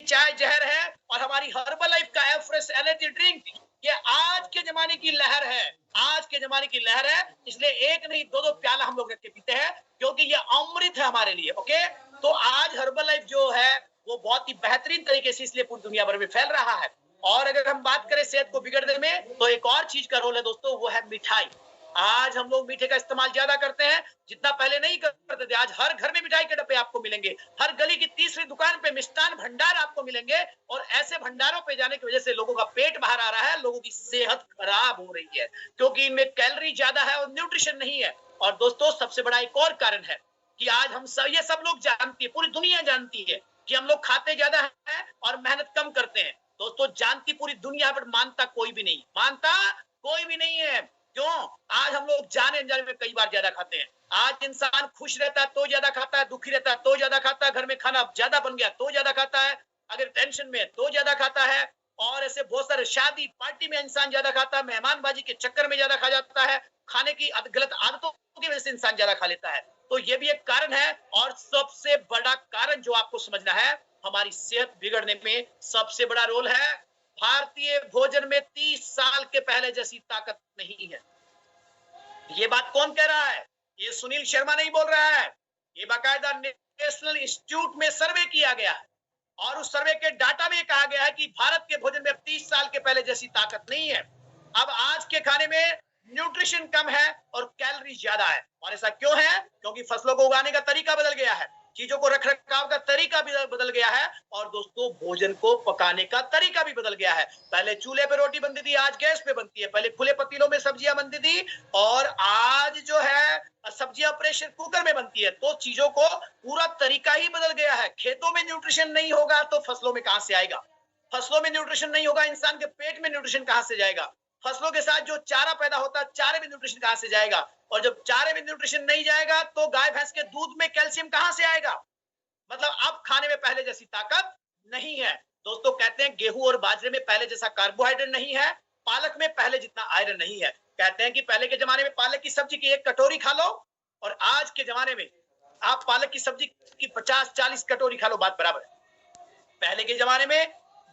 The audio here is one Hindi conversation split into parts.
चाय जहर है और हमारी हर्बल लाइफ का एफ्रेश एनर्जी ड्रिंक ये आज के जमाने की लहर है, आज के जमाने की लहर है। इसलिए एक नहीं दो दो प्याला हम लोग रख के पीते हैं क्योंकि ये अमृत है हमारे लिए। ओके, तो आज हर्बल लाइफ जो है वो बहुत ही बेहतरीन तरीके से इसलिए पूरी दुनिया भर में फैल रहा है। और अगर हम बात करें सेहत को बिगड़ने में तो एक और चीज का रोल है दोस्तों, वो है मिठाई। आज हम लोग मीठे का इस्तेमाल ज्यादा करते हैं, जितना पहले नहीं करते थे। आज हर घर में मिठाई के डब्बे आपको मिलेंगे, हर गली की तीसरी दुकान पे मिष्ठान भंडार आपको मिलेंगे। और ऐसे भंडारों पे जाने की वजह से लोगों का पेट बाहर आ रहा है, लोगों की सेहत खराब हो रही है क्योंकि इनमें कैलोरी ज्यादा है और न्यूट्रिशन नहीं है। और दोस्तों सबसे बड़ा एक और कारण है कि आज हम सब ये सब लोग जानती है, पूरी दुनिया जानती है कि हम लोग खाते ज्यादा है और मेहनत कम करते हैं। दोस्तों जानती पूरी दुनिया, पर मानता कोई भी नहीं, मानता कोई भी नहीं है। क्यों? आज हम लोग जाने अनजाने में कई बार ज्यादा खाते हैं। आज इंसान खुश रहता है तो ज्यादा खाता है, दुखी रहता है तो ज्यादा खाता है, घर में खाना ज्यादा बन गया तो ज्यादा खाता है, अगर टेंशन में है तो ज्यादा खाता है। और ऐसे बहुत सारे शादी पार्टी में इंसान ज्यादा खाता है, मेहमानबाजी के चक्कर में ज्यादा खा जाता है, खाने की गलत आदतों की वजह से इंसान ज्यादा खा लेता है। तो ये भी एक कारण है। और सबसे बड़ा कारण जो आपको समझना है, हमारी सेहत बिगड़ने में सबसे बड़ा रोल है, भारतीय भोजन में 30 साल के पहले जैसी ताकत नहीं है। ये बात कौन कह रहा है? ये सुनील शर्मा नहीं बोल रहा है, ये बाकायदा नेशनल इंस्टीट्यूट में सर्वे किया गया है और उस सर्वे के डाटा में कहा गया है कि भारत के भोजन में 30 साल के पहले जैसी ताकत नहीं है। अब आज के खाने में न्यूट्रिशन कम है और कैलोरी ज्यादा है। और ऐसा क्यों है? क्योंकि फसलों को उगाने का तरीका बदल गया है, चीजों को रखरखाव का तरीका भी बदल गया है और दोस्तों भोजन को पकाने का तरीका भी बदल गया है। पहले चूल्हे पे रोटी बनती थी, आज गैस पे बनती है। पहले खुले पतीलों में सब्जियां बनती थी और आज जो है सब्जियां प्रेशर कुकर में बनती है। तो चीजों को पूरा तरीका ही बदल गया है। खेतों में न्यूट्रिशन नहीं होगा तो फसलों में कहां से आएगा? फसलों में न्यूट्रिशन नहीं होगा, इंसान के पेट में न्यूट्रिशन कहां से जाएगा? फसलों के साथ जो चारा पैदा होता है, चारे में न्यूट्रिशन कहां से जाएगा? और जब चारे में न्यूट्रिशन नहीं जाएगा तो गाय भैंस के दूध में कैल्शियम कहां से आएगा? मतलब अब खाने में पहले जैसी ताकत नहीं है। दोस्तों कहते हैं गेहूं और बाजरे में पहले जैसा कार्बोहाइड्रेट नहीं है, पालक में पहले जितना आयरन नहीं है। कहते हैं कि पहले के जमाने में पालक की सब्जी की 1 कटोरी खा लो और आज के जमाने में आप पालक की सब्जी की 50-40 कटोरी खा लो, बात बराबर है। पहले के जमाने में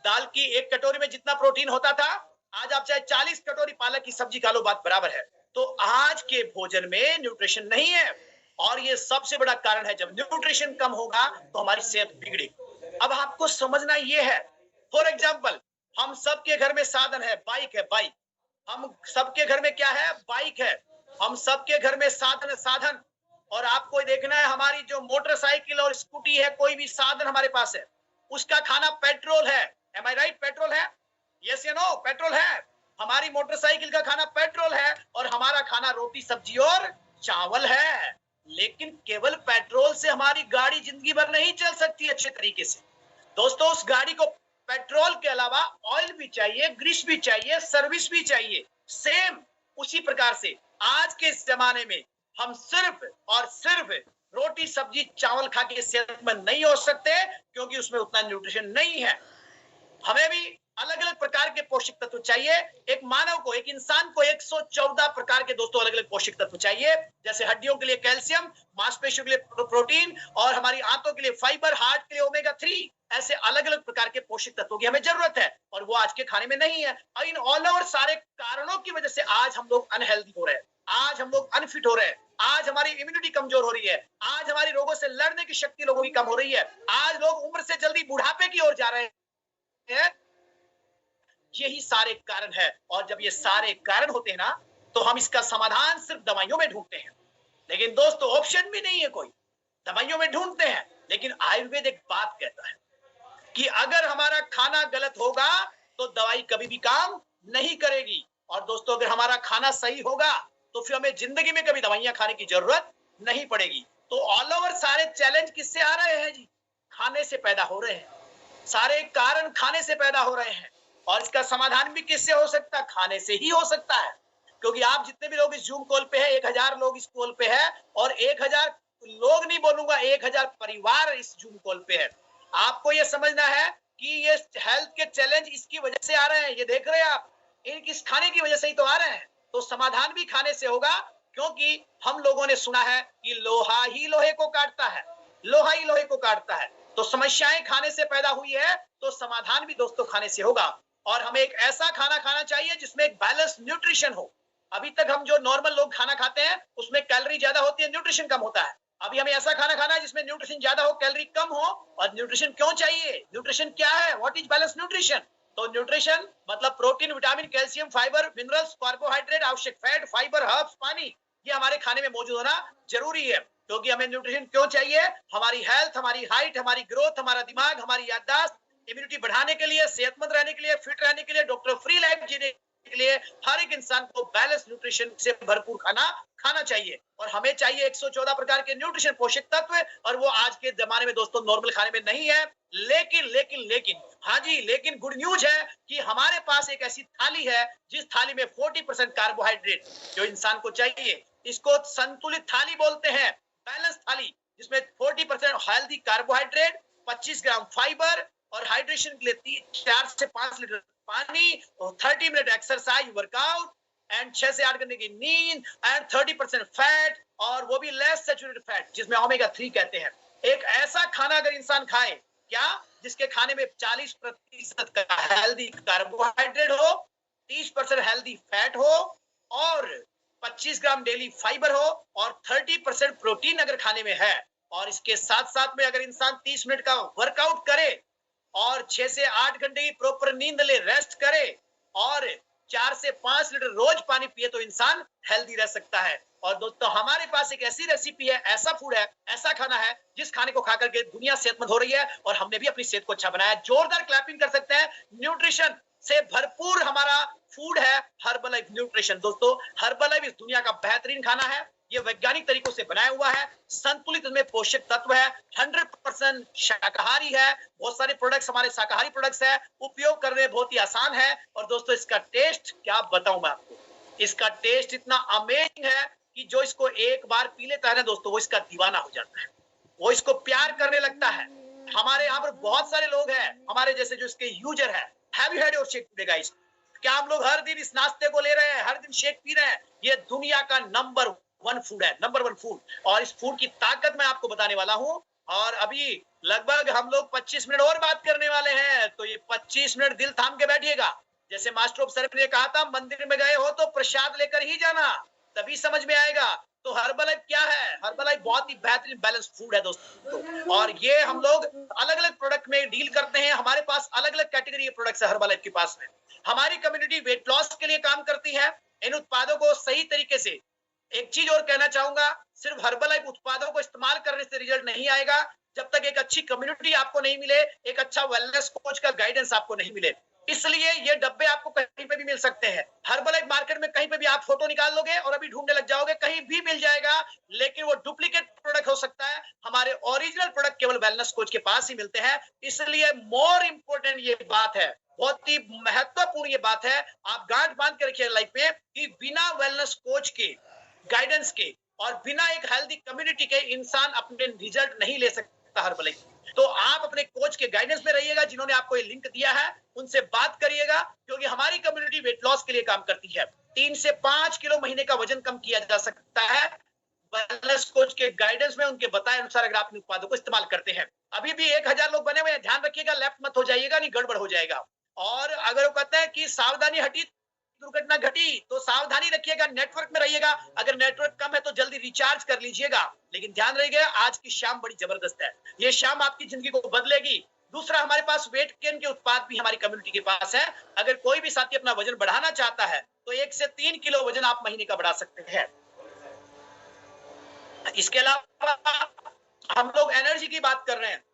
दाल की 1 कटोरी में जितना प्रोटीन होता था, आज आप चाहे 40 कटोरी पालक की सब्जी खा लो, बात बराबर है। तो आज के भोजन में न्यूट्रिशन नहीं है और ये सबसे बड़ा कारण है। जब न्यूट्रिशन कम होगा तो हमारी सेहत बिगड़ेगी। अब आपको समझना ये है, फॉर एग्जाम्पल हम सबके घर में साधन है, बाइक है, बाइक। हम सबके घर में क्या है? बाइक है। हम सबके घर में साधन है, साधन। और आपको देखना है हमारी जो मोटरसाइकिल और स्कूटी है, कोई भी साधन हमारे पास है, उसका खाना पेट्रोल है। एम आई राइट? पेट्रोल है, यस या नो? पेट्रोल है। हमारी मोटरसाइकिल का खाना पेट्रोल है और हमारा खाना रोटी सब्जी और चावल है। लेकिन केवल पेट्रोल से हमारी गाड़ी जिंदगी भर नहीं चल सकती अच्छे तरीके से। दोस्तों उस गाड़ी को पेट्रोल के अलावा ऑयल भी चाहिए, ग्रीस भी चाहिए, सर्विस भी चाहिए। सेम उसी प्रकार से आज के इस जमाने में हम सिर्फ और सिर्फ रोटी सब्जी चावल खा के सेहतमंद नहीं हो सकते क्योंकि उसमें उतना न्यूट्रिशन नहीं है। हमें भी अलग अलग प्रकार के पोषक तत्व चाहिए। एक मानव को, एक इंसान को 114 प्रकार के दोस्तों अलग अलग पोषक तत्व चाहिए। जैसे हड्डियों के लिए कैल्शियम, मांसपेशियों के लिए प्रोटीन और हमारी आंतों के लिए फाइबर, हार्ट के लिए ओमेगा 3। ऐसे अलग अलग प्रकार के पोषक तत्वों की हमें जरूरत है और वो आज के खाने में नहीं है। और इन ऑल ओवर सारे कारणों की वजह से आज हम लोग अनहेल्दी हो रहे हैं, आज हम लोग अनफिट हो रहे हैं, आज हमारी इम्यूनिटी कमजोर हो रही है, आज हमारी रोगों से लड़ने की शक्ति लोगों की कम हो रही है, आज लोग उम्र से जल्दी बुढ़ापे की ओर जा रहे हैं। यही सारे कारण है। और जब ये सारे कारण होते हैं ना तो हम इसका समाधान सिर्फ दवाइयों में ढूंढते हैं। लेकिन दोस्तों ऑप्शन भी नहीं है कोई, दवाइयों में ढूंढते हैं। लेकिन आयुर्वेद एक बात कहता है कि अगर हमारा खाना गलत होगा तो दवाई कभी भी काम नहीं करेगी। और दोस्तों अगर हमारा खाना सही होगा तो फिर हमें जिंदगी में कभी दवाइयां खाने की जरूरत नहीं पड़ेगी। तो ऑल ओवर सारे चैलेंज किससे आ रहे हैं जी? खाने से पैदा हो रहे हैं। सारे कारण खाने से पैदा हो रहे हैं और इसका समाधान भी किससे हो सकता है? खाने से ही हो सकता है। क्योंकि आप जितने भी लोग इस जूम कॉल पे है, 1000 लोग इस कॉल पे है और 1000 लोग नहीं बोलूंगा, 1000 परिवार इस जूम कॉल पे है। आपको ये समझना है कि ये हेल्थ के चैलेंज इसकी वजह से आ रहे हैं। ये देख रहे हैं आप, इस खाने की वजह से ही तो आ रहे हैं। तो समाधान भी खाने से होगा क्योंकि हम लोगों ने सुना है कि लोहा ही लोहे को काटता है, लोहा ही लोहे को काटता है। तो समस्याएं खाने से पैदा हुई है, तो समाधान भी दोस्तों खाने से होगा। और हमें एक ऐसा खाना खाना चाहिए जिसमें एक बैलेंस न्यूट्रिशन हो। अभी तक हम जो नॉर्मल लोग खाना खाते हैं उसमें कैलोरी ज्यादा होती है, न्यूट्रिशन कम होता है। अभी हमें ऐसा खाना खाना है जिसमें न्यूट्रिशन ज्यादा हो, कैलोरी कम हो। और न्यूट्रिशन क्यों चाहिए? न्यूट्रिशन क्या है? What is balance nutrition? तो न्यूट्रिशन मतलब protein, vitamin, calcium, fibre, minerals, carbohydrate, आवश्यक फैट, फाइबर, हर्ब्स, पानी, ये हमारे खाने में मौजूद होना जरूरी है। क्योंकि हमें न्यूट्रिशन क्यों चाहिए? हमारी हेल्थ, हमारी हाइट, हमारी ग्रोथ, हमारा दिमाग, हमारी याददाश्त, इम्यूनिटी बढ़ाने के लिए, सेहतमंद रहने के लिए, फिट रहने के लिए, डॉक्टर फ्री लाइफ जीने के लिए हर एक इंसान को बैलेंस न्यूट्रिशन से भरपूर खाना खाना चाहिए। और हमें चाहिए 114 प्रकार के न्यूट्रिशन पोषक तत्व, और वो आज के जमाने में दोस्तों नॉर्मल खाने में नहीं है। लेकिन हाँ जी, लेकिन गुड न्यूज है कि हमारे पास एक ऐसी थाली है जिस थाली में 40% कार्बोहाइड्रेट जो इंसान को चाहिए। इसको संतुलित थाली बोलते हैं, बैलेंस थाली, जिसमें 40% हेल्दी कार्बोहाइड्रेट, 25 ग्राम फाइबर, और हाइड्रेशन के लिए 4 से 5 लीटर पानी, और 30 मिनट एक्सरसाइज वर्कआउट, एंड 6 से 8 घंटे की नींद, एंड 30% फैट, और वो भी लेस सैचुरेटेड फैट जिसमें ओमेगा 3 कहते हैं। एक ऐसा खाना अगर इंसान खाए, क्या, जिसके खाने में 40% का हेल्दी कार्बोहाइड्रेट हो, 30% हेल्दी फैट हो, और 25 ग्राम डेली फाइबर हो, और 30% प्रोटीन अगर खाने में है, और इसके साथ साथ में अगर इंसान 30 मिनट का वर्कआउट करे, और 6 से 8 घंटे की प्रॉपर नींद ले, रेस्ट करे, और 4 से 5 लीटर रोज पानी पिए, तो इंसान हेल्दी रह सकता है। और दोस्तों हमारे पास एक ऐसी रेसिपी है, ऐसा फूड है, ऐसा खाना है जिस खाने को खाकर के दुनिया सेहतमंद हो रही है, और हमने भी अपनी सेहत को अच्छा बनाया। जोरदार क्लैपिंग कर सकते हैं। न्यूट्रिशन से भरपूर हमारा फूड है हर्बलाइफ न्यूट्रिशन। दोस्तों हर्बलाइफ इस दुनिया का बेहतरीन खाना है। ये वैज्ञानिक तरीकों से बनाया हुआ है, संतुलित इसमें पोषक तत्व है, 100% शाकाहारी है। बहुत सारे प्रोडक्ट्स हमारे शाकाहारी प्रोडक्ट्स है, उपयोग करने बहुत ही आसान है। और दोस्तों इसका टेस्ट क्या बताऊं मैं आपको, इसका टेस्ट इतना अमेजिंग है कि जो इसको एक बार पी लेता है ना दोस्तों, वो इसका दीवाना हो जाता है, वो इसको प्यार करने लगता है। हमारे यहाँ पर बहुत सारे लोग हैं हमारे जैसे जो इसके यूजर है। Have you heard your shake today guys? क्या हम लोग हर दिन इस नाश्ते को ले रहे हैं, हर दिन शेक पी रहे हैं? ये दुनिया का नंबर 1 फूड है, नंबर 1 फूड। और इस फूड की ताकत मैं आपको बताने वाला हूँ। और अभी लगभग हम लोग 25 मिनट और बात करने वाले हैं, तो ये 25 मिनट दिल थाम के बैठिएगा। जैसे मास्टर ऑफ सेरेमनी ने कहा था, मंदिर में गए हो तो प्रसाद लेकर ही जाना, तभी समझ में आएगा। तो हर्बलाइफ क्या है? हर्बलाइफ बहुत ही बेहतरीन बैलेंस फूड है दोस्तों। और ये हम लोग अलग अलग प्रोडक्ट में डील करते हैं। हमारे पास अलग अलग कैटेगरी के प्रोडक्ट्स है हर्बलाइफ के पास में। हमारी कम्युनिटी वेट लॉस के लिए काम करती है। इन उत्पादों को सही तरीके से, एक चीज और कहना चाहूंगा, सिर्फ हर्बलाइफ उत्पादों को इस्तेमाल करने से रिजल्ट नहीं आएगा जब तक एक अच्छी कम्युनिटी आपको नहीं मिले, एक अच्छा वेलनेस कोच का गाइडेंस आपको नहीं मिले। इसलिए ये डब्बे आपको कहीं पे भी मिल सकते हैं। हर्बलाइफ मार्केट में कहीं पे भी आप फोटो निकाल लोगे और अभी ढूंढने लग जाओगे, कहीं भी मिल जाएगा, लेकिन वो डुप्लीकेट प्रोडक्ट हो सकता है। हमारे ओरिजिनल प्रोडक्ट केवल वेलनेस कोच के पास ही मिलते हैं। इसलिए मोर इंपोर्टेंट ये बात है, बहुत ही महत्वपूर्ण ये बात है, आप गांठ बांध के रखिए लाइफ में, कि बिना वेलनेस कोच के गाइडेंस के और बिना एक हेल्दी कम्युनिटी के इंसान अपने रिजल्ट नहीं ले सकता हर्बलाइफ। तो आप अपने कोच के गाइडेंस में रहिएगा, जिन्होंने आपको ये लिंक दिया है उनसे बात करिएगा, क्योंकि हमारी कम्युनिटी वेट लॉस के लिए काम करती है। 3 से 5 किलो महीने का वजन कम किया जा सकता है वेलनेस कोच के गाइडेंस में, उनके बताए अनुसार अगर आप इन उत्पादों को इस्तेमाल करते हैं। अभी भी 1000 लोग बने हुए हैं, ध्यान रखिएगा, लेफ्ट मत हो जाइएगा, नहीं गड़बड़ हो जाएगा। और अगर वो कहते हैं कि सावधानी हटी दुर्घटना घटी, तो सावधानी रखिएगा, नेटवर्क में रहिएगा। अगर नेटवर्क कम है तो जल्दी रिचार्ज कर लीजिएगा। लेकिन ध्यान रखिएगा, आज की शाम बड़ी जबरदस्त है, ये शाम आपकी जिंदगी को बदलेगी। दूसरा, हमारे पास वेट गेन के उत्पाद भी हमारी कम्युनिटी के पास है। अगर कोई भी साथी अपना वजन बढ़ाना चाहता है तो 1 से 3 किलो वजन आप महीने का बढ़ा सकते हैं। इसके अलावा हम लोग एनर्जी की बात कर रहे हैं।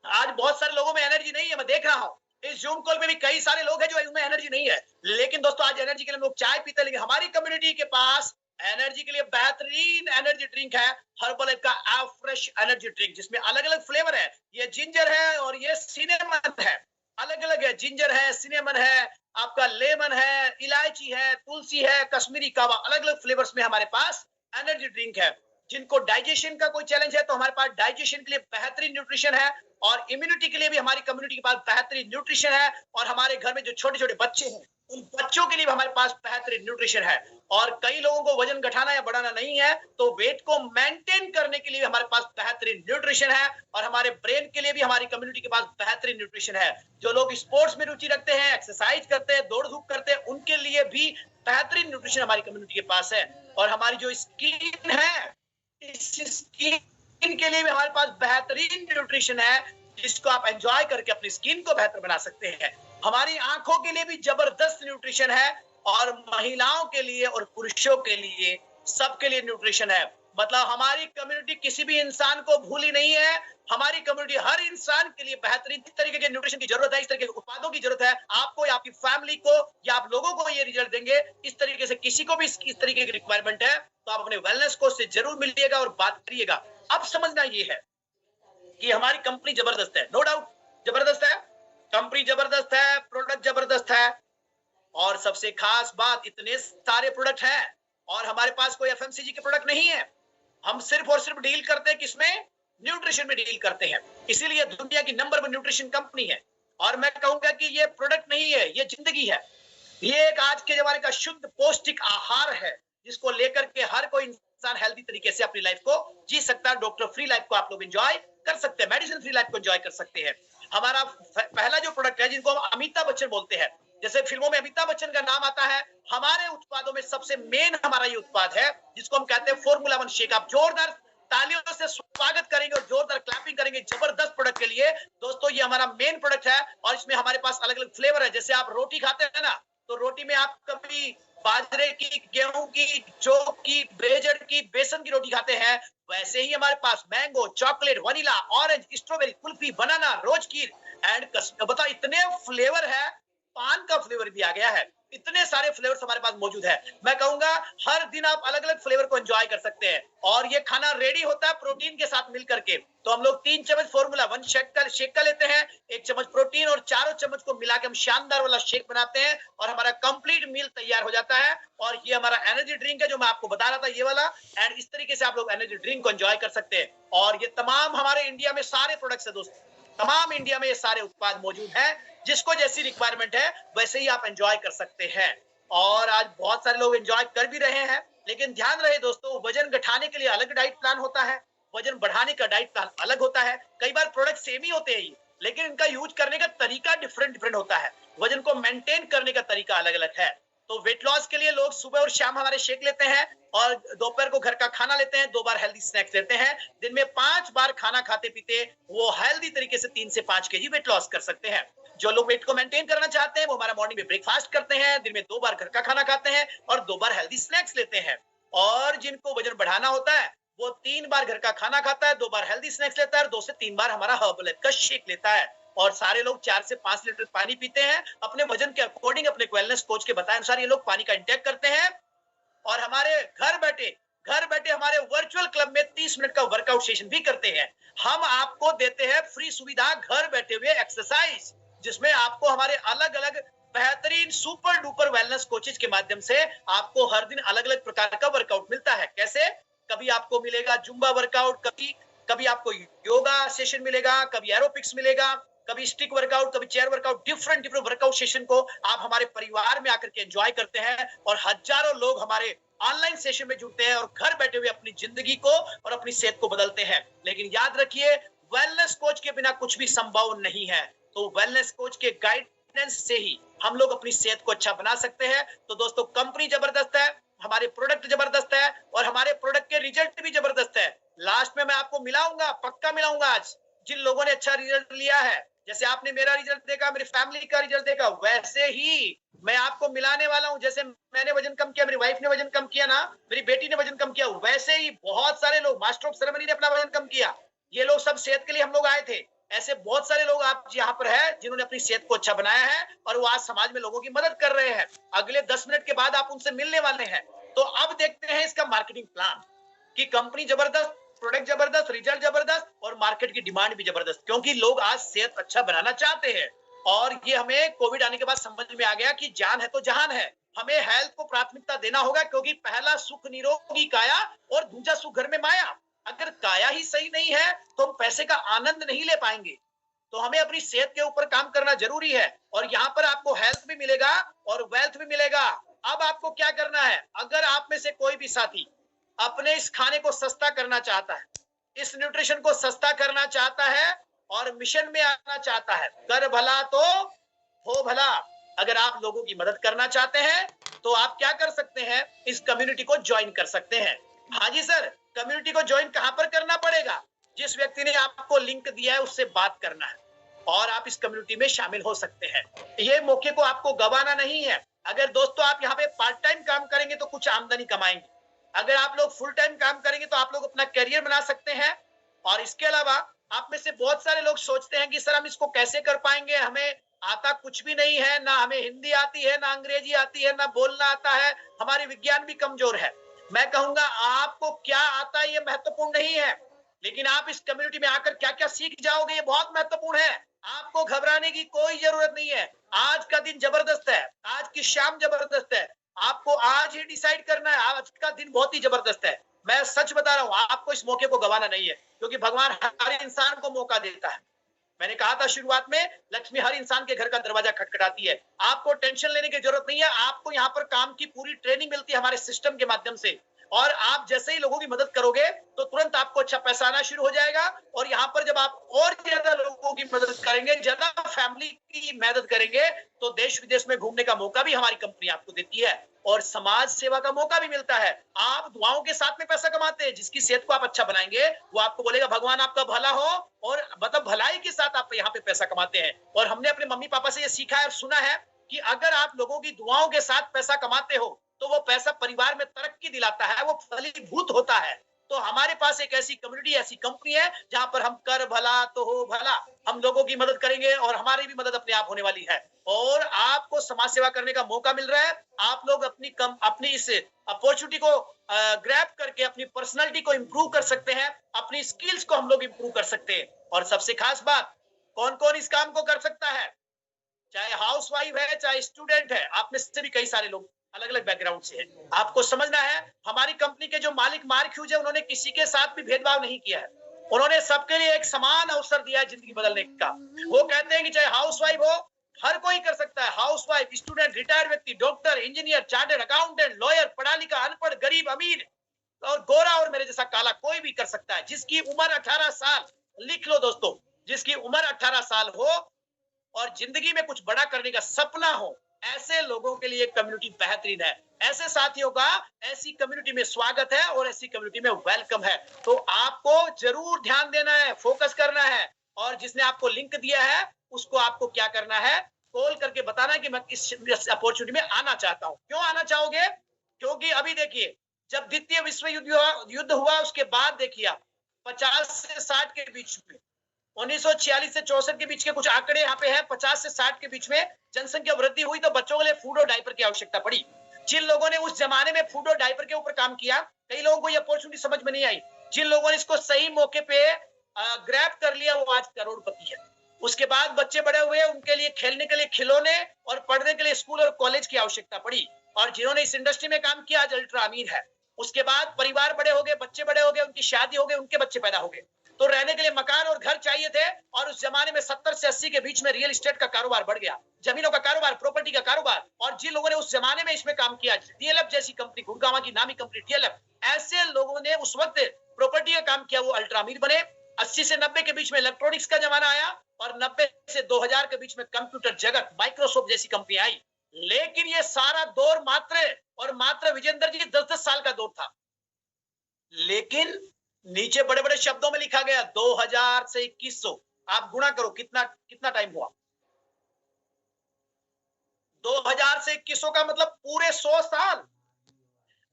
आज बहुत सारे लोगों में एनर्जी नहीं है, मैं देख रहा हूं इस जूम कॉल में भी कई सारे लोग हैं जो इनमें एनर्जी नहीं है। लेकिन दोस्तों आज एनर्जी के लिए लोग चाय पीते हैं, लेकिन हमारी कम्युनिटी के पास एनर्जी के लिए बेहतरीन एनर्जी ड्रिंक है, हर्बलाइफ का फ्रेश एनर्जी ड्रिंक, जिसमें अलग अलग फ्लेवर है। ये जिंजर है और ये सिनेमन है, अलग अलग है। जिंजर है, सिनेमन है, आपका लेमन है, इलायची है, तुलसी है, कश्मीरी कावा, अलग अलग फ्लेवर्स में हमारे पास एनर्जी ड्रिंक है। जिनको डाइजेशन का कोई चैलेंज है तो हमारे पास डाइजेशन के लिए बेहतरीन न्यूट्रिशन है, और इम्यूनिटी के लिए भी हमारी कम्युनिटी के पास बेहतरीन न्यूट्रिशन है, और हमारे घर में जो छोटे-छोटे बच्चे हैं, उन बच्चों के लिए भी हमारे पास बेहतरीन न्यूट्रिशन है। और कई लोगों को वजन घटाना या बढ़ाना नहीं है, तो वेट को मेंटेन करने के लिए हमारे पास बेहतरीन न्यूट्रिशन है, और हमारे ब्रेन के लिए भी हमारी कम्युनिटी के पास बेहतरीन न्यूट्रिशन है। जो लोग स्पोर्ट्स में रुचि रखते हैं, एक्सरसाइज करते हैं, दौड़-धूप करते हैं, उनके लिए भी बेहतरीन न्यूट्रिशन हमारी कम्युनिटी के पास है। और हमारी जो स्किन है, इस स्किन के लिए भी हमारे पास बेहतरीन न्यूट्रिशन है, जिसको आप एंजॉय करके अपनी स्किन को बेहतर बना सकते हैं। हमारी आंखों के लिए भी जबरदस्त न्यूट्रिशन है, और महिलाओं के लिए और पुरुषों के लिए, सबके लिए न्यूट्रिशन है। मतलब हमारी कम्युनिटी किसी भी इंसान को भूली नहीं है। हमारी कम्युनिटी हर इंसान के लिए बेहतरीन इस तरीके के न्यूट्रिशन की जरूरत है, इस तरीके के उत्पादों की जरूरत है। आपको या आपकी फैमिली को या आप लोगों को ये रिजल्ट देंगे। इस तरीके से किसी को भी इस तरीके की रिक्वायरमेंट है, तो आप अपने वेलनेस कोच से जरूर मिलिएगा और बात करिएगा। अब समझना ये है कि हमारी कंपनी जबरदस्त है, नो डाउट जबरदस्त है, कंपनी जबरदस्त है, प्रोडक्ट जबरदस्त है, और सबसे खास बात, इतने सारे प्रोडक्ट हैं और हमारे पास कोई एफएमसीजी के प्रोडक्ट नहीं है। हम सिर्फ और सिर्फ डील करते हैं किसमें? न्यूट्रिशन में डील करते हैं। इसीलिए दुनिया की नंबर 1 न्यूट्रिशन कंपनी है। और मैं कहूंगा कि ये प्रोडक्ट नहीं है, ये जिंदगी है। ये एक आज के जमाने का शुद्ध पौष्टिक आहार है, जिसको लेकर के हर कोई इंसान हेल्दी तरीके से अपनी लाइफ को जी सकता है। डॉक्टर फ्री लाइफ को आप लोग एंजॉय कर सकते हैं, मेडिसिन फ्री लाइफ को एंजॉय कर सकते हैं। हमारा पहला जो प्रोडक्ट है, जिनको हम अमिताभ बच्चन बोलते हैं, जैसे फिल्मों में अमिताभ बच्चन का नाम आता है, हमारे उत्पादों में सबसे मेन हमारा ये उत्पाद है, जिसको हम कहते हैं फॉर्मूला 1 शेक। आप जोरदार तालियों से स्वागत करेंगे और जोरदार क्लैपिंग करेंगे जबरदस्त प्रोडक्ट के लिए। दोस्तों, ये हमारा मेन प्रोडक्ट है, और इसमें हमारे पास अलग अलग फ्लेवर है। जैसे आप रोटी खाते हैं ना, तो रोटी में आप कभी बाजरे की, गेहूं की, जौ की, बेजड़ की, बेसन की रोटी खाते हैं, वैसे ही हमारे पास mango, chocolate, vanilla, orange, strawberry, kulfi, banana, रोजकीर एंड बताओ, इतने फ्लेवर है। पान का फ्लेवर भी आ गया है। इतने सारे फ्लेवर्स हमारे पास मौजूद है। मैं कहूंगा हर दिन आप अलग अलग फ्लेवर को एंजॉय कर सकते हैं, और ये खाना रेडी होता है प्रोटीन के साथ मिलकर के। तो हम लोग 3 चम्मच फॉर्मूला 1 शेक का लेते हैं, 1 चम्मच प्रोटीन, और चारों चम्मच को मिला के हम शानदार वाला शेक बनाते हैं, और हमारा कंप्लीट मील तैयार हो जाता है। और ये हमारा एनर्जी ड्रिंक है, जो मैं आपको बता रहा था, ये वाला। एंड इस तरीके से आप लोग एनर्जी ड्रिंक को एंजॉय कर सकते हैं। और ये तमाम हमारे इंडिया में सारे प्रोडक्ट्स है दोस्तों, तमाम इंडिया में ये सारे उत्पाद मौजूद हैं। जिसको जैसी रिक्वायरमेंट है, वैसे ही आप एंजॉय कर सकते हैं। और आज बहुत सारे लोग एंजॉय कर भी रहे हैं, लेकिन ध्यान रहे दोस्तों, वजन घटाने के लिए अलग डाइट प्लान होता है, वजन बढ़ाने का डाइट प्लान अलग होता है। कई बार प्रोडक्ट सेम ही होते हैं, लेकिन इनका यूज करने का तरीका डिफरेंट होता है। वजन को मेंटेन करने का तरीका अलग अलग है। तो वेट लॉस के लिए लोग सुबह और शाम हमारे शेक लेते हैं, और दोपहर को घर का खाना लेते हैं, 2 बार हेल्दी स्नैक्स लेते हैं। दिन में 5 बार खाना खाते पीते वो हेल्दी तरीके से 3 से 5 केजी वेट लॉस कर सकते हैं। जो लोग वेट को मेंटेन करना चाहते हैं, वो हमारा मॉर्निंग में ब्रेकफास्ट करते हैं, दिन में 2 बार घर का खाना खाते हैं, और 2 बार हेल्दी स्नैक्स लेते हैं। और जिनको वजन बढ़ाना होता है, वो 3 बार घर का खाना खाता है, 2 बार हेल्दी स्नैक्स लेता है, और 2 से 3 बार हमारा हर्बल का शेक लेता है। और सारे लोग 4 से 5 लीटर पानी पीते हैं। अपने वजन के अकॉर्डिंग अपने वेलनेस कोच के बताए अनुसार ये लोग पानी का इंटेक करते हैं। और हमारे घर बैठे हमारे वर्चुअल क्लब में 30 मिनट का वर्कआउट सेशन भी करते हैं। हम आपको देते हैं फ्री सुविधा घर बैठे हुए एक्सरसाइज, जिसमें आपको हमारे अलग अलग बेहतरीन सुपर डुपर वेलनेस कोचेज के माध्यम से आपको हर दिन अलग अलग प्रकार का वर्कआउट मिलता है। कैसे? कभी आपको मिलेगा जुम्बा वर्कआउट, कभी आपको योगा सेशन मिलेगा, कभी एरोबिक्स मिलेगा, कभी स्टिक वर्कआउट, कभी chair workout. Different workout session को आप हमारे परिवार में आकर के एंजॉय करते हैं, और हजारों लोग हमारे ऑनलाइन सेशन में जुड़ते हैं, और घर बैठे हुए अपनी जिंदगी को और अपनी सेहत को बदलते हैं। लेकिन याद रखिए, वेलनेस कोच के बिना कुछ भी संभव नहीं है। तो वेलनेस कोच के गाइडेंस से ही हम लोग अपनी सेहत को अच्छा बना सकते हैं। तो दोस्तों, कंपनी जबरदस्त है, हमारे प्रोडक्ट जबरदस्त है, और हमारे प्रोडक्ट के रिजल्ट भी जबरदस्त है। लास्ट में मैं आपको मिलाऊंगा, पक्का मिलाऊंगा आज, जिन लोगों ने अच्छा रिजल्ट लिया है। जैसे आपने मेरा रिजल्ट देखा, मेरी फैमिली का रिजल्ट देखा, वैसे ही मैं आपको मिलाने वाला हूं। जैसे मैंने वजन कम किया, मेरी वाइफ ने वजन कम किया ना, मेरी बेटी ने वजन कम किया, वैसे ही बहुत सारे लोग, मास्टर ऑफ सेरेमनी ने अपना वजन कम किया। ये लोग सब सेहत के लिए हम लोग आए थे। ऐसे बहुत सारे लोग आप यहाँ पर हैं, जिन्होंने अपनी सेहत को अच्छा बनाया है, और वो आज समाज में लोगों की मदद कर रहे हैं। अगले 10 मिनट के बाद आप उनसे मिलने वाले हैं। तो अब देखते हैं इसका मार्केटिंग प्लान, कि कंपनी जबरदस्त, प्रोडक्ट जबरदस्त, रिजल्ट जबरदस्त, और मार्केट की डिमांड भी जबरदस्त, क्योंकि लोग आज सेहत अच्छा बनाना चाहते हैं। और ये हमें कोविड आने के बाद समझ में आ गया कि जान है तो जहान है। हमें हेल्थ को प्राथमिकता देना होगा, क्योंकि पहला सुख निरोगी काया और दूसरा सुख घर में माया। अगर काया ही सही नहीं है तो हम पैसे का आनंद नहीं ले पाएंगे। तो हमें अपनी सेहत के ऊपर काम करना जरूरी है, और यहाँ पर आपको हेल्थ भी मिलेगा और वेल्थ भी मिलेगा। अब आपको क्या करना है, अगर आप में से कोई भी साथी अपने इस खाने को सस्ता करना चाहता है, इस न्यूट्रिशन को सस्ता करना चाहता है और मिशन में आना चाहता है, कर भला तो हो भला। अगर आप लोगों की मदद करना चाहते हैं तो आप क्या कर सकते हैं, इस कम्युनिटी को ज्वाइन कर सकते हैं। हाँ जी सर, कम्युनिटी को ज्वाइन कहां पर करना पड़ेगा? जिस व्यक्ति ने आपको लिंक दिया है उससे बात करना है और आप इस कम्युनिटी में शामिल हो सकते हैं। ये मौके को आपको गंवाना नहीं है। अगर दोस्तों आप यहाँ पे पार्ट टाइम काम करेंगे तो कुछ आमदनी कमाएंगे, अगर आप लोग फुल टाइम काम करेंगे तो आप लोग अपना करियर बना सकते हैं। और इसके अलावा आप में से बहुत सारे लोग सोचते हैं कि सर हम इसको कैसे कर पाएंगे, हमें आता कुछ भी नहीं है, ना हमें हिंदी आती है, ना अंग्रेजी आती है, ना बोलना आता है, हमारी विज्ञान भी कमजोर है। मैं कहूंगा आपको क्या आता है ये महत्वपूर्ण नहीं है, लेकिन आप इस कम्युनिटी में आकर क्या क्या सीख जाओगे ये बहुत महत्वपूर्ण है। आपको घबराने की कोई जरूरत नहीं है। आज का दिन जबरदस्त है, आज की शाम जबरदस्त है। आपको आज ही डिसाइड करना है, आज का दिन बहुत ही जबरदस्त है। मैं सच बता रहा हूं, आपको इस मौके को गंवाना नहीं है, क्योंकि भगवान हर इंसान को मौका देता है। मैंने कहा था शुरुआत में, लक्ष्मी हर इंसान के घर का दरवाजा खटखटाती है। आपको टेंशन लेने की जरूरत नहीं है। आपको यहाँ पर काम की पूरी ट्रेनिंग मिलती है हमारे सिस्टम के माध्यम से, और आप जैसे ही लोगों की मदद करोगे तो तुरंत आपको अच्छा पैसा आना शुरू हो जाएगा। और यहाँ पर जब आप और ज्यादा लोगों की मदद करेंगे, ज्यादा फैमिली की मदद करेंगे, तो देश विदेश में घूमने का मौका भी हमारी कंपनी आपको देती है और समाज सेवा का मौका भी मिलता है। आप दुआओं के साथ में पैसा कमाते हैं। जिसकी सेहत को आप अच्छा बनाएंगे वो आपको बोलेगा भगवान आपका भला हो, और मतलब भलाई के साथ आप यहाँ पे पैसा कमाते हैं। और हमने अपने मम्मी पापा से ये सीखा है और सुना है कि अगर आप लोगों की दुआओं के साथ पैसा कमाते हो तो वो पैसा परिवार में तरक्की दिलाता है, वो फलीभूत होता है। तो हमारे पास एक ऐसी कम्युनिटी, ऐसी कंपनी है जहां पर हम कर भला तो हो भला, हम लोगों की मदद करेंगे और हमारी भी मदद अपने आप होने वाली है। और आपको समाज सेवा करने का मौका मिल रहा है। आप लोग अपनी इस अपॉर्चुनिटी को ग्रैब करके अपनी पर्सनालिटी को इंप्रूव कर सकते हैं, अपनी स्किल्स को हम लोग इंप्रूव कर सकते हैं। और सबसे खास बात, कौन कौन इस काम को कर सकता है? चाहे हाउसवाइफ है, चाहे स्टूडेंट है, आप में से भी कई सारे लोग अलग अलग बैकग्राउंड से हैं। आपको समझना है, हमारी कंपनी के जो मालिक मार्क ह्यूज है, उन्होंने किसी के साथ भी भेदभाव नहीं किया है। उन्होंने सबके लिए एक समान अवसर दिया है जिंदगी बदलने का। वो कहते हैं कि चाहे हाउसवाइफ हो, हर कोई कर सकता है। हाउसवाइफ, स्टूडेंट, रिटायर्ड व्यक्ति, doctor, engineer, chartered accountant, lawyer, पढ़ा लिखा, अनपढ़, गरीब, अमीर और गोरा और मेरे जैसा काला, कोई भी कर सकता है। जिसकी उम्र 18 साल, लिख लो दोस्तों, जिसकी उम्र 18 साल हो और जिंदगी में कुछ बड़ा करने का सपना हो, ऐसे लोगों के लिए कम्युनिटी बेहतरीन है। ऐसे साथियों का ऐसी कम्युनिटी में स्वागत है और ऐसी कम्युनिटी में वेलकम है। तो आपको जरूर ध्यान देना है, फोकस करना है, और जिसने आपको लिंक दिया है उसको आपको क्या करना है, कॉल करके बताना है कि मैं इस अपॉर्चुनिटी में आना चाहता हूं। क्यों आना चाहोगे? क्योंकि अभी देखिए, जब द्वितीय विश्व युद्ध हुआ उसके बाद देखिए आप 50 से 60 के बीच में, 1946 से 64 के बीच के कुछ आंकड़े यहाँ पे हैं, 50 से 60 के बीच में जनसंख्या वृद्धि हुई तो बच्चों के लिए फूड और डायपर की आवश्यकता पड़ी। जिन लोगों ने उस जमाने में फूड और डायपर के ऊपर काम किया, कई लोगों को ये अपॉर्चुनिटी समझ में नहीं आई। जिन लोगों ने इसको सही मौके पे ग्रैब कर लिया, वो आज करोड़पति है। उसके बाद बच्चे बड़े हुए, उनके लिए खेलने के लिए खिलौने और पढ़ने के लिए स्कूल और कॉलेज की आवश्यकता पड़ी, और जिन्होंने इस इंडस्ट्री में काम किया आज अल्ट्रा अमीर है। उसके बाद परिवार बड़े हो गए, बच्चे बड़े हो गए, उनकी शादी हो गई, उनके बच्चे पैदा हो गए, तो रहने के लिए मकान और घर चाहिए थे। और उस जमाने में 70 से 80 के बीच में रियल एस्टेट का कारोबार बढ़ गया, जमीनों का कारोबार, प्रॉपर्टी का कारोबार। और जिन लोगों ने उस जमाने में इसमें काम किया, डीएलएफ जैसी कंपनी, गुड़गांव की नामी कंपनी डीएलएफ, ऐसे लोगों ने उस वक्त प्रॉपर्टी का काम किया, वो अल्ट्रा अमीर बने। 80 से 90 के बीच में इलेक्ट्रॉनिक्स का जमाना आया, और 90 से 2000 के बीच में कंप्यूटर जगत, माइक्रोसॉफ्ट जैसी कंपनी आई। लेकिन ये सारा दौर मात्र विजेंद्र जी 10-10 साल का दौर था। लेकिन नीचे बड़े बड़े शब्दों में लिखा गया 2000 से 2100, आप गुणा करो कितना टाइम हुआ। 2000 से 2100 का मतलब पूरे 100 साल।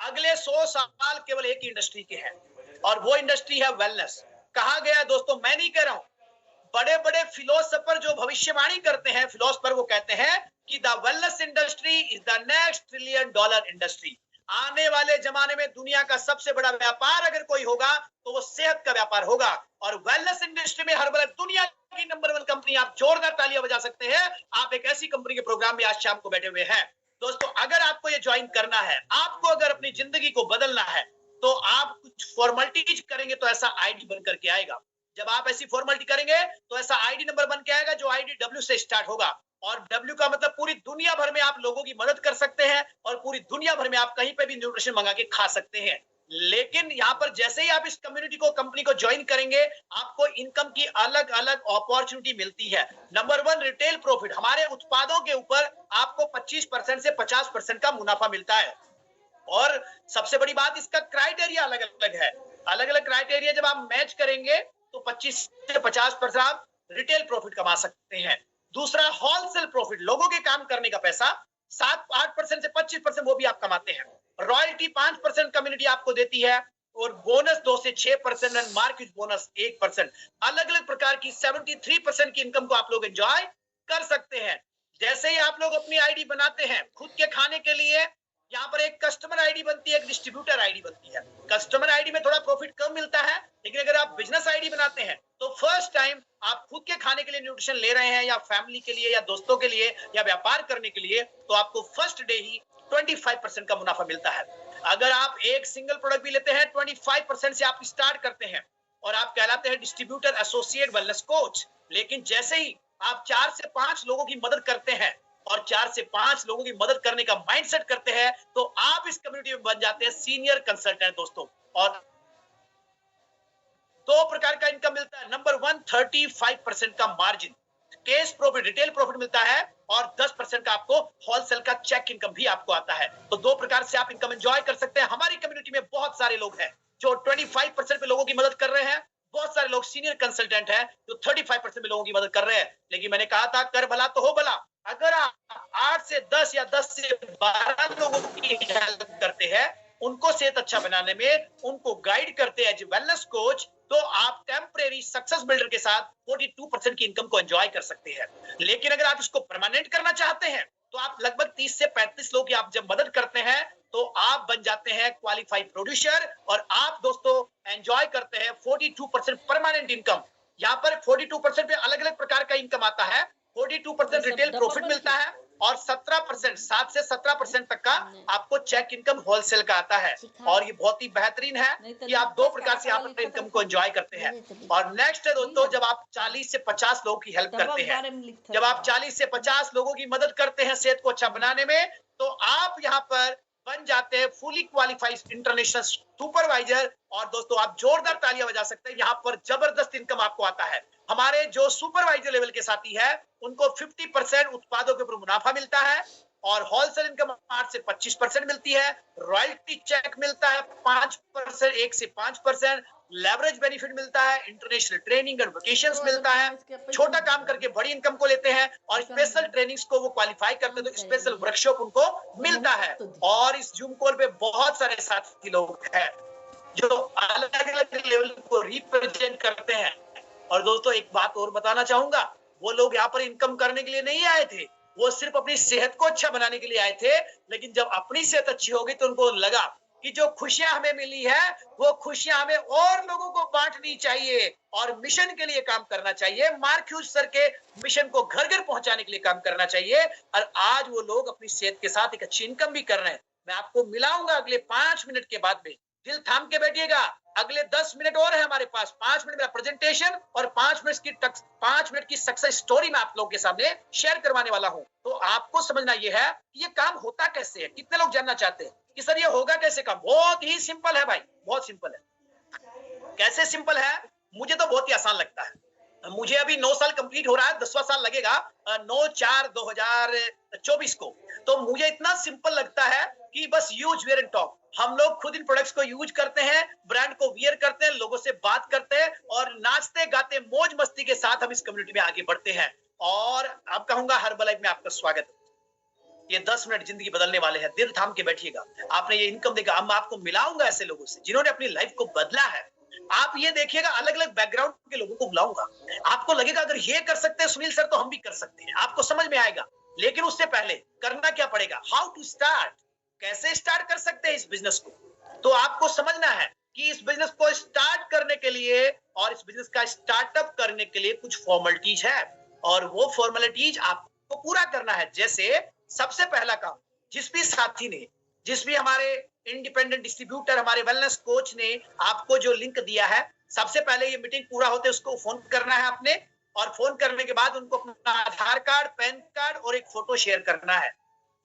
अगले 100 साल केवल एक ही इंडस्ट्री के हैं, और वो इंडस्ट्री है वेलनेस। कहा गया दोस्तों, मैं नहीं कह रहा हूं, बड़े बड़े फिलोसफर जो भविष्यवाणी करते हैं, फिलोसफर, वो कहते हैं कि the wellness industry is the next $1 trillion industry. आने वाले जमाने में दुनिया का सबसे बड़ा व्यापार अगर कोई होगा तो वो सेहत का व्यापार होगा। और वेलनेस इंडस्ट्री में हर दुनिया की नंबर 1 कंपनी, आप जोरदार तालियां बजा सकते हैं। आप एक ऐसी कंपनी के प्रोग्राम में आज शाम को बैठे हुए हैं। दोस्तों अगर आपको ये ज्वाइन करना है, आपको अगर अपनी जिंदगी को बदलना है, तो आप कुछ फॉर्मेलिटीज करेंगे तो ऐसा आईडी बन करके आएगा। जब आप ऐसी फॉर्मेलिटी करेंगे तो ऐसा आईडी नंबर बन के आएगा जो आईडी डब्ल्यू से स्टार्ट होगा। और डब्ल्यू का मतलब पूरी दुनिया भर में आप लोगों की मदद कर सकते हैं और पूरी दुनिया भर में आप कहीं पे भी न्यूट्रिशन मंगा के खा सकते हैं। लेकिन यहाँ पर जैसे ही आप इस कम्युनिटी को कंपनी को ज्वाइन करेंगे, आपको इनकम की अलग अलग अपॉर्चुनिटी मिलती है। नंबर 1 रिटेल प्रॉफिट, हमारे उत्पादों के ऊपर आपको 25% से 50% का मुनाफा मिलता है। और सबसे बड़ी बात, इसका क्राइटेरिया अलग अलग है। अलग अलग क्राइटेरिया जब आप मैच करेंगे तो 25 से 50% आप रिटेल प्रॉफिट कमा सकते हैं। दूसरा होलसेल प्रॉफिट, लोगों के काम करने का पैसा 7-8% से 25% वो भी आप कमाते हैं। रॉयल्टी 5% कम्युनिटी आपको देती है और बोनस 2 से 6% एंड मार्केट बोनस 1%। अलग अलग प्रकार की 73% की इनकम को आप लोग एंजॉय कर सकते हैं। जैसे ही आप लोग अपनी आईडी बनाते हैं खुद के खाने के लिए, यहाँ पर एक कस्टमर आईडी बनती है, एक डिस्ट्रीब्यूटर आईडी बनती है। कस्टमर आईडी में थोड़ा प्रॉफिट कम मिलता है, लेकिन अगर आप बिजनेस आईडी बनाते हैं तो फर्स्ट टाइम आप खुद के खाने के लिए न्यूट्रिशन ले रहे हैं या फैमिली के लिए या दोस्तों के लिए या व्यापार करने के लिए, तो आपको फर्स्ट डे ही 25% का मुनाफा मिलता है। अगर आप एक सिंगल प्रोडक्ट भी लेते हैं 25% से आप स्टार्ट करते हैं और आप कहलाते हैं डिस्ट्रीब्यूटर एसोसिएट वेलनेस कोच। लेकिन जैसे ही आप 4 से 5 लोगों की मदद करते हैं और 4 से 5 लोगों की मदद करने का माइंडसेट करते हैं, तो आप इस कम्युनिटी में बन जाते हैं सीनियर कंसल्टेंट दोस्तों। और 2 प्रकार का इनकम मिलता है। नंबर 1 35% का margin, case profit, retail profit मिलता है और 10% का आपको होलसेल का चेक इनकम भी आपको आता है। तो 2 प्रकार से आप इनकम एंजॉय कर सकते हैं। हमारी कम्युनिटी में बहुत सारे लोग हैं जो 25% पे लोगों की मदद कर रहे हैं। बहुत सारे लोग सीनियर कंसल्टेंट हैं जो 35% में लोगों की मदद कर रहे हैं। लेकिन मैंने कहा था कर भला तो हो भला। अगर आप 8 से 10 या 10 से 12 लोगों की हेल्प करते हैं, उनको सेहत अच्छा बनाने में, उनको गाइड करते हैं एज वेलनेस कोच, तो आप टेम्परेरी सक्सेस बिल्डर के साथ 42% की इनकम को एंजॉय कर सकते हैं। लेकिन अगर आप इसको परमानेंट करना चाहते हैं तो आप लगभग 30 से 35 लोग की आप जब मदद करते हैं तो आप बन जाते हैं क्वालिफाइड प्रोड्यूसर और आप दोस्तों एंजॉय करते हैं 42% परमानेंट इनकम। यहाँ पर 42% पे अलग अलग प्रकार का इनकम आता है। 42% रिटेल प्रॉफिट मिलता है और 17%, 7 से 17% तक का आपको चेक इनकम होलसेल का आता है। और ये बहुत ही बेहतरीन है कि आप 2 प्रकार से यहाँ पर इनकम को एंजॉय करते हैं। और नेक्स्ट है दोस्तों, जब आप 40 से 50 लोगों की हेल्प करते हैं, जब आप 40 से 50 लोगों की मदद करते हैं सेहत को अच्छा बनाने में, तो आप यहाँ पर बन जाते हैं फुली क्वालिफाइड इंटरनेशनल सुपरवाइजर। और दोस्तों आप जोरदार तालियां बजा सकते हैं, यहाँ पर जबरदस्त इनकम आपको आता है। हमारे जो सुपरवाइजर लेवल के साथी है उनको 50% उत्पादों के ऊपर मुनाफा मिलता है और होलसेल इनकम 8 से 25% मिलती है। रॉयल्टी चेक मिलता है 5%, 1 से 5%। लेवरेज बेनिफिट मिलता है, इंटरनेशनल ट्रेनिंग और वेकेशंस मिलता है। छोटा काम करके बड़ी इनकम को लेते हैं और स्पेशल ट्रेनिंग्स को वो क्वालिफाई करते हैं तो स्पेशल वर्कशॉप उनको मिलता है। और इस जूम कॉल पे बहुत सारे साथी लोग हैं जो अलग अलग लेवल को रिप्रेजेंट करते हैं। और दोस्तों एक बात और बताना चाहूंगा, वो लोग यहाँ पर इनकम करने के लिए नहीं आए थे, वो सिर्फ अपनी सेहत को अच्छा बनाने के लिए आए थे। लेकिन जब अपनी सेहत अच्छी होगी तो उनको लगा कि जो खुशियां हमें मिली है वो खुशियां हमें और लोगों को बांटनी चाहिए और मिशन के लिए काम करना चाहिए। मार्क ह्यूज सर के मिशन को घर घर पहुंचाने के लिए काम करना चाहिए। और आज वो लोग अपनी सेहत के साथ एक अच्छी इनकम भी कर रहे हैं। मैं आपको मिलाऊंगा अगले 5 मिनट के बाद में, दिल थाम के बैठिएगा। अगले 10 मिनट और है हमारे पास। 5 मिनट मेरा प्रेजेंटेशन और 5 मिनट की सक्सेस स्टोरी मैं आप लोगों के सामने शेयर करवाने वाला हूं। तो आपको समझना यह है कि ये काम होता कैसे है। कितने लोग जानना चाहते हैं कि सर ये होगा कैसे काम? बहुत ही सिंपल है भाई, बहुत सिंपल है। कैसे सिंपल है? मुझे तो बहुत ही आसान लगता है। मुझे अभी 9 साल कंप्लीट हो रहा है, 10वां साल लगेगा 9/4/2024 को। तो मुझे इतना सिंपल लगता है कि बस यूज, वेयर एंड टॉक। हम लोग खुद इन प्रोडक्ट्स को यूज करते हैं, ब्रांड को वियर करते हैं, लोगों से बात करते हैं और नाचते गाते मौज मस्ती के साथ हम इस कम्युनिटी में आगे बढ़ते हैं। और अब कहूंगा हर्बल लाइफ में आपका स्वागत है। ये 10 मिनट जिंदगी बदलने वाले हैं, दिल थाम के बैठिएगा। आपने ये इनकम देखा, अब मैं आपको मिलाऊंगा ऐसे लोगों से जिन्होंने अपनी लाइफ को बदला है। आप ये देखिएगा, अलग अलग बैकग्राउंड के लोगों को बुलाऊंगा। आपको लगेगा अगर ये कर सकते हैं सुनील सर तो हम भी कर सकते हैं, आपको समझ में आएगा। लेकिन उससे पहले करना क्या पड़ेगा, हाउ टू स्टार्ट, कैसे स्टार्ट कर सकते हैं इस बिजनेस को। तो आपको समझना है कि इस बिजनेस को स्टार्ट करने के लिए और इस बिजनेस का स्टार्टअप करने के लिए कुछ फॉर्मेलिटीज है और वो फॉर्मेलिटीज आपको पूरा करना है। जैसे सबसे पहला काम, जिस भी साथी ने, जिस भी हमारे इंडिपेंडेंट डिस्ट्रीब्यूटर, हमारे वेलनेस कोच ने आपको जो लिंक दिया है, सबसे पहले ये मीटिंग पूरा होते उसको फोन करना है आपने, और फोन करने के बाद उनको अपना आधार कार्ड, पैन कार्ड और एक फोटो शेयर करना है।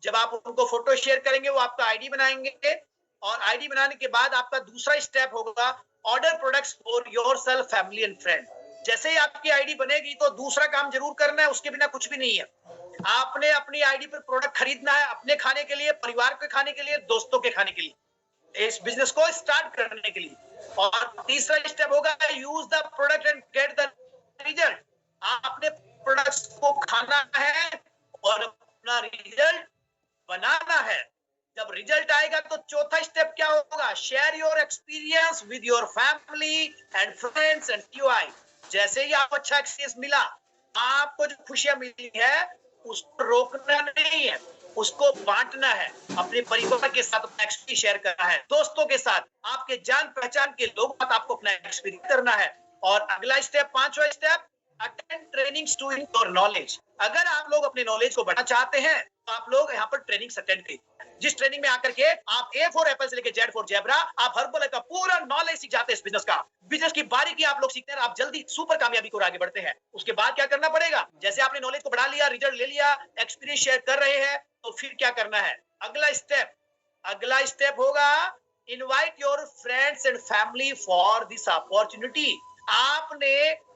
जब आप उनको फोटो शेयर करेंगे, वो आपका आईडी बनाएंगे, और आईडी बनाने के बाद आपका दूसरा स्टेप होगा order products for yourself, family and friend. जैसे ही आपकी आईडी बनेगी तो दूसरा काम जरूर करना है, उसके बिना कुछ भी नहीं है। आपने अपनी आईडी पर प्रोडक्ट खरीदना है, अपने खाने के लिए, परिवार के खाने के लिए, दोस्तों के खाने के लिए, इस बिजनेस को स्टार्ट करने के लिए। और तीसरा स्टेप होगा use the product and get the result. आपने प्रोडक्ट्स को खाना है और अपना रिजल्ट बनाना है। जब रिजल्ट आएगा तो चौथा स्टेप क्या होगा, share your experience with your family and friends and TOI. जैसे ही आपको अच्छा एक्सपीरियंस मिला, आपको जो खुशियां मिली है उसको रोकना नहीं है, उसको बांटना है, अपने परिवार के साथ अपना एक्सपीरियंस शेयर करना है, दोस्तों के साथ, आपके जान पहचान के लोगों के साथ आपको अपना एक्सपीरियंस करना है। और अगला स्टेप, पांचवा step, attend trainings to your knowledge. अगर आप लोग अपने नॉलेज को बढ़ाना चाहते हैं तो आप लोग यहाँ पर ट्रेनिंग्स अटेंड करिए, जिस ट्रेनिंग में आकर के आप ए फॉर एप्पल से लेकर जेड फॉर जेब्रा, आप हर्बल का पूरा नॉलेज सीख जाते हैं। इस बिजनेस का, बिजनेस की बारीकी आप लोग सीखते हैं, आप जल्दी सुपर कामयाबी को आगे बढ़ते हैं। उसके बाद क्या करना पड़ेगा, जैसे आपने नॉलेज को बढ़ा लिया, रिजल्ट ले लिया, एक्सपीरियंस शेयर कर रहे हैं, तो फिर क्या करना है, अगला स्टेप होगा invite your friends and family for this opportunity. आपने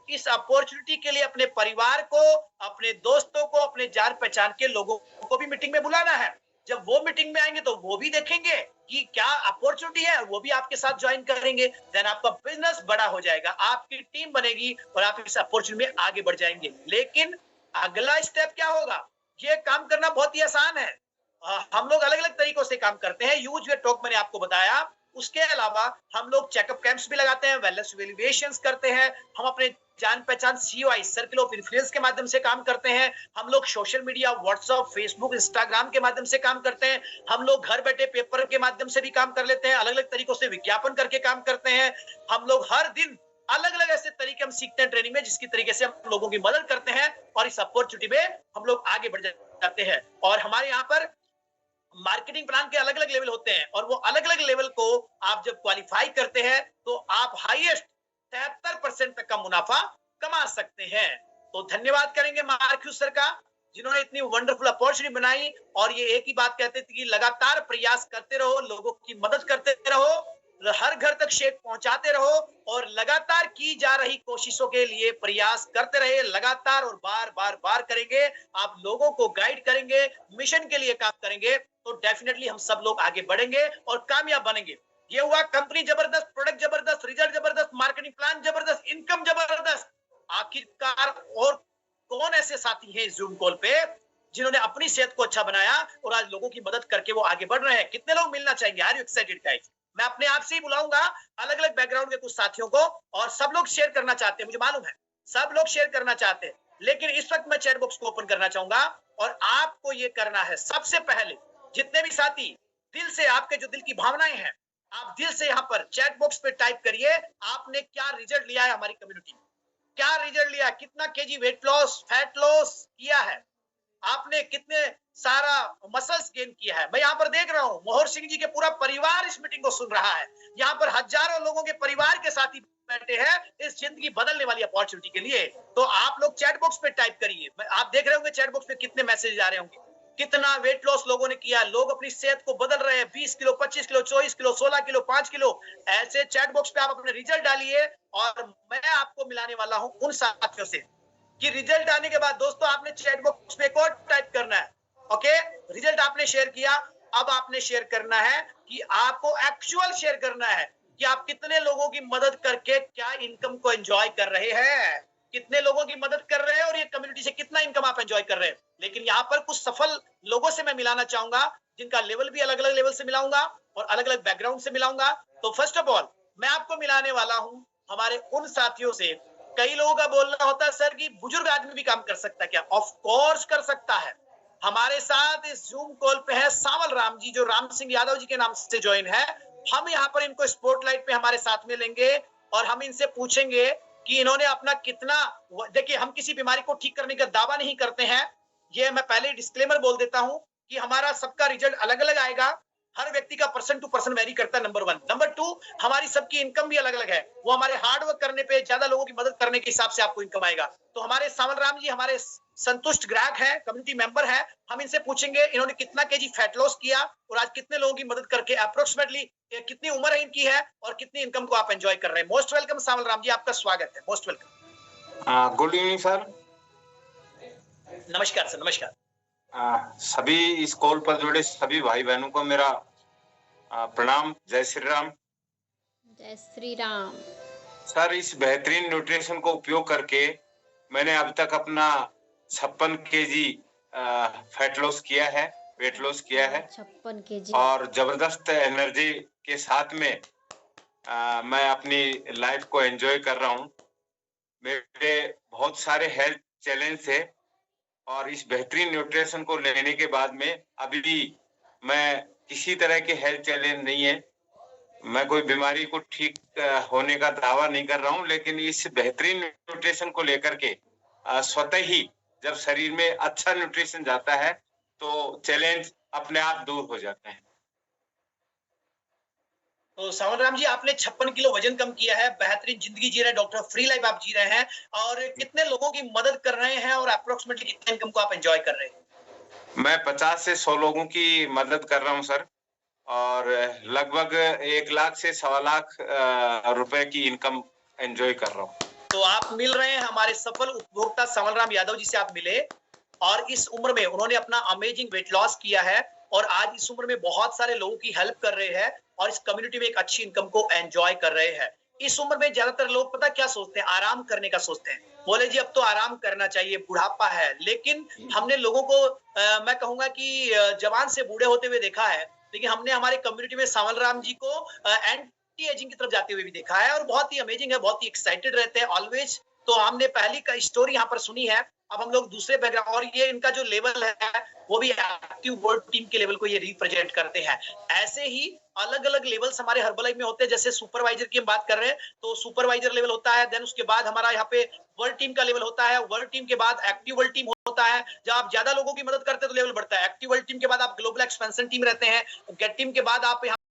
इस अपॉर्चुनिटी के लिए अपने परिवार को, अपने दोस्तों को, अपने जान पहचान के लोगों को भी मीटिंग में बुलाना है। जब वो मीटिंग में आएंगे तो वो भी देखेंगे कि क्या अपॉर्चुनिटी है, वो भी आपके साथ ज्वाइन करेंगे। देन आपका बिजनेस बड़ा हो जाएगा, आपकी टीम बनेगी और आप इस अपॉर्चुनिटी में आगे बढ़ जाएंगे। लेकिन अगला स्टेप क्या होगा, ये काम करना बहुत ही आसान है। हम लोग अलग अलग तरीकों से काम करते हैं। यूज योर टॉक मैंने आपको बताया। उसके अलावा हम लोग चेकअप कैंप्स भी लगाते हैं, वेलनेस वैल्यूएशंस करते हैं, हम अपने जान पहचान सीओआई सर्कल ऑफ इन्फ्लुएंस के माध्यम से काम करते हैं, हम लोग social media, WhatsApp, Facebook, Instagram के माध्यम से काम करते हैं, हम लोग घर बैठे पेपर के माध्यम से भी काम कर लेते हैं, अलग अलग तरीकों से विज्ञापन करके काम करते हैं। हम लोग हर दिन अलग अलग ऐसे तरीके हम सीखते हैं ट्रेनिंग में, जिसकी तरीके से हम लोगों की मदद करते हैं और इस अपॉर्चुनिटी में हम लोग आगे बढ़ जाते हैं। और हमारे यहाँ पर मार्केटिंग प्लान के अलग अलग लेवल होते हैं, और वो अलग अलग लेवल को आप जब क्वालिफाई करते हैं तो आप हाईएस्ट 73% तक का मुनाफा कमा सकते हैं। तो धन्यवाद करेंगे मार्क्यूस सर का, जिन्होंने इतनी वंडरफुल अपॉर्चुनिटी बनाई। और ये एक ही बात कहते थे कि लगातार प्रयास करते रहो, लोगों की मदद करते रहो, हर घर तक शेक पहुंचाते रहो, और लगातार की जा रही कोशिशों के लिए प्रयास करते रहे, लगातार और बार बार बार करेंगे, आप लोगों को गाइड करेंगे, मिशन के लिए काम करेंगे, तो डेफिनेटली हम सब लोग आगे बढ़ेंगे और कामयाब बनेंगे। ये हुआ कंपनी जबरदस्त, प्रोडक्ट जबरदस्त, रिजल्ट जबरदस्त, मार्केटिंग प्लान जबरदस्त, इनकम जबरदस्त। आखिरकार और कौन ऐसे साथी हैं जूम कॉल पे जिन्होंने अपनी सेहत को अच्छा बनाया और आज लोगों की मदद करके वो आगे बढ़ रहे हैं? कितने लोग मिलना चाहेंगे? Are you excited guys? मैं अपने आप से ही बुलाऊंगा अलग अलग बैकग्राउंड के कुछ साथियों को, और सब लोग शेयर करना चाहते हैं, मुझे मालूम है सब लोग शेयर करना चाहते हैं। लेकिन इस वक्त मैं चैट बॉक्स को ओपन करना चाहूंगा, और आपको ये करना है, सबसे पहले जितने भी साथी दिल से, आपके जो दिल की भावनाएं हैं, आप दिल से यहाँ पर चैट बॉक्स पे टाइप करिए, आपने क्या रिजल्ट लिया है हमारी कम्युनिटी में, क्या रिजल्ट लिया, कितना KG weight loss, fat loss किया है आपने, कितने सारा मसल्स गेन किया है। मैं यहाँ पर देख रहा हूँ मोहर सिंह जी के पूरा परिवार इस मीटिंग को सुन रहा है। यहाँ पर हजारों लोगों के परिवार के साथी बैठे हैं इस जिंदगी बदलने वाली अपॉर्चुनिटी के लिए। तो आप लोग चैट बॉक्स पे टाइप करिए, आप देख रहे होंगे चैट बॉक्स पे कितने मैसेज आ रहे होंगे, कितना वेट लॉस लोगों ने किया, लोग अपनी सेहत को बदल रहे हैं, 20 kilo, 25 kilo, 24 kilo, 16 kilo, 5 kilo, ऐसे चैट बॉक्स पे आप अपने रिजल्ट डालिए। और मैं आपको मिलाने वाला हूं उन साथियों से कि रिजल्ट आने के बाद दोस्तों आपने चैट बॉक्स पे एक और टाइप करना है। ओके, रिजल्ट आपने शेयर किया, अब आपने शेयर करना है कि आपको एक्चुअल शेयर करना है कि आप कितने लोगों की मदद करके क्या इनकम को एंजॉय कर रहे हैं, कितने लोगों की मदद कर रहे हैं और ये कम्युनिटी से कितना इनकम आप एंजॉय कर रहे हैं। लेकिन यहाँ पर कुछ सफल लोगों से मैं मिलाना चाहूंगा, जिनका लेवल भी अलग अलग लेवल से मिलाऊंगा और अलग अलग बैकग्राउंड से मिलाऊंगा। तो फर्स्ट ऑफ ऑल मैं आपको मिलाने वाला हूं हमारे उन साथियों से। कई लोगों का बोलना होता है सर कि बुजुर्ग आदमी भी काम कर सकता है क्या? ऑफ कोर्स कर सकता है। हमारे साथ इस जूम कॉल पे है सावल राम जी, जो राम सिंह यादव जी के नाम से ज्वाइन है। हम यहाँ पर इनको स्पॉटलाइट पे हमारे साथ में लेंगे और हम इनसे पूछेंगे कि इन्होंने अपना कितना, देखिए हम किसी बीमारी को ठीक करने का दावा नहीं करते हैं, ये मैं पहले डिस्क्लेमर बोल देता हूं। कि हमारा सबका रिजल्ट अलग-अलग आएगा। हर व्यक्ति का पर्सन टू पर्सन वेरी करता है, नंबर 1। नंबर 2, हमारी सबकी इनकम भी अलग-अलग है। वो हमारे हार्ड वर्क करने पे, ज़्यादा लोगों की मदद करने के हिसाब से आपको इनकम आएगा। तो हमारे सावल राम जी हमारे संतुष्ट ग्राहक हैं, कम्युनिटी मेंबर हैं। हम इनसे पूछेंगे इन्होंने कितना केजी फैट लॉस किया और आज कितने लोगों की मदद करके अप्रोक्सीमेटली कितनी उम्र है इनकी है और कितनी इनकम को आप एंजॉय कर रहे हैं। मोस्ट वेलकम सावल राम जी, आपका स्वागत है। Most welcome. Good evening sir. नमस्कार सर, नमस्कार। सभी इस कॉल पर जुड़े सभी भाई बहनों को मेरा प्रणाम। जय श्री राम। जय श्री राम। सर, इस बेहतरीन न्यूट्रिशन को उपयोग करके मैंने अब तक अपना 56 केजी फैट लॉस किया है, वेट लॉस किया है 56 केजी और जबरदस्त एनर्जी के साथ में मैं अपनी लाइफ को एंजॉय कर रहा हूँ। मेरे बहुत सारे हेल्थ चैलेंज है और इस बेहतरीन न्यूट्रिशन को लेने के बाद में अभी भी मैं किसी तरह के हेल्थ चैलेंज नहीं है। मैं कोई बीमारी को ठीक होने का दावा नहीं कर रहा हूँ, लेकिन इस बेहतरीन न्यूट्रिशन को लेकर के स्वतः ही जब शरीर में अच्छा न्यूट्रिशन जाता है तो चैलेंज अपने आप दूर हो जाते हैं। तो सावन राम जी, आपने 56 किलो वजन कम किया है, बेहतरीन जिंदगी जी रहे हैं, डॉक्टर फ्री लाइफ आप जी रहे हैं और कितने लोगों की मदद कर रहे हैं और अप्रोक्सीमेटली कितने इनकम को आप एंजॉय कर रहे हैं? मैं 50 से 100 लोगों की मदद कर रहा हूँ सर और लगभग 1 लाख से 1.25 लाख रुपए की इनकम एंजॉय कर रहा हूँ। तो आप मिल रहे हैं हमारे सफल उपभोक्ता सावल राम यादव जी से आप मिले और इस उम्र में उन्होंने अपना अमेजिंग वेट लॉस किया है और आज इस उम्र में बहुत सारे लोगों की हेल्प कर रहे हैं और इस कम्युनिटी में एक अच्छी इनकम को एंजॉय कर रहे हैं। इस उम्र में ज्यादातर लोग पता क्या सोचते हैं, आराम करने का सोचते हैं। बोले जी अब तो आराम करना चाहिए, बुढ़ापा है। लेकिन हमने लोगों को मैं कहूंगा कि जवान से बूढ़े होते हुए देखा है, लेकिन हमने हमारे कम्युनिटी में सावल राम जी को एंटी एजिंग की तरफ जाते हुए भी देखा है और बहुत ही अमेजिंग है, बहुत ही एक्साइटेड रहते हैं ऑलवेज। तो हमने पहली का स्टोरी यहाँ पर सुनी है। अब हम लोग दूसरे बैकग्राउंड और ये इनका जो लेवल है वो भी एक्टिव वर्ल्ड टीम के लेवल को ये रिप्रेजेंट करते हैं। ऐसे ही अलग-अलग लेवल्स हमारे हर्बलाइफ में होते हैं। जैसे सुपरवाइजर की हम बात कर रहे हैं तो सुपरवाइजर लेवल होता है, देन उसके बाद हमारा यहाँ पे वर्ल्ड टीम का लेवल होता है, वर्ल्ड टीम के बाद एक्टिव वर्ल्ड टीम होता है। जब आप ज्यादा लोगों की मदद करते हैं तो लेवल बढ़ता है। एक्टिव वर्ल्ड टीम के बाद आप ग्लोबल एक्सपेंशन टीम रहते हैं, गेट टीम के बाद आप यहाँ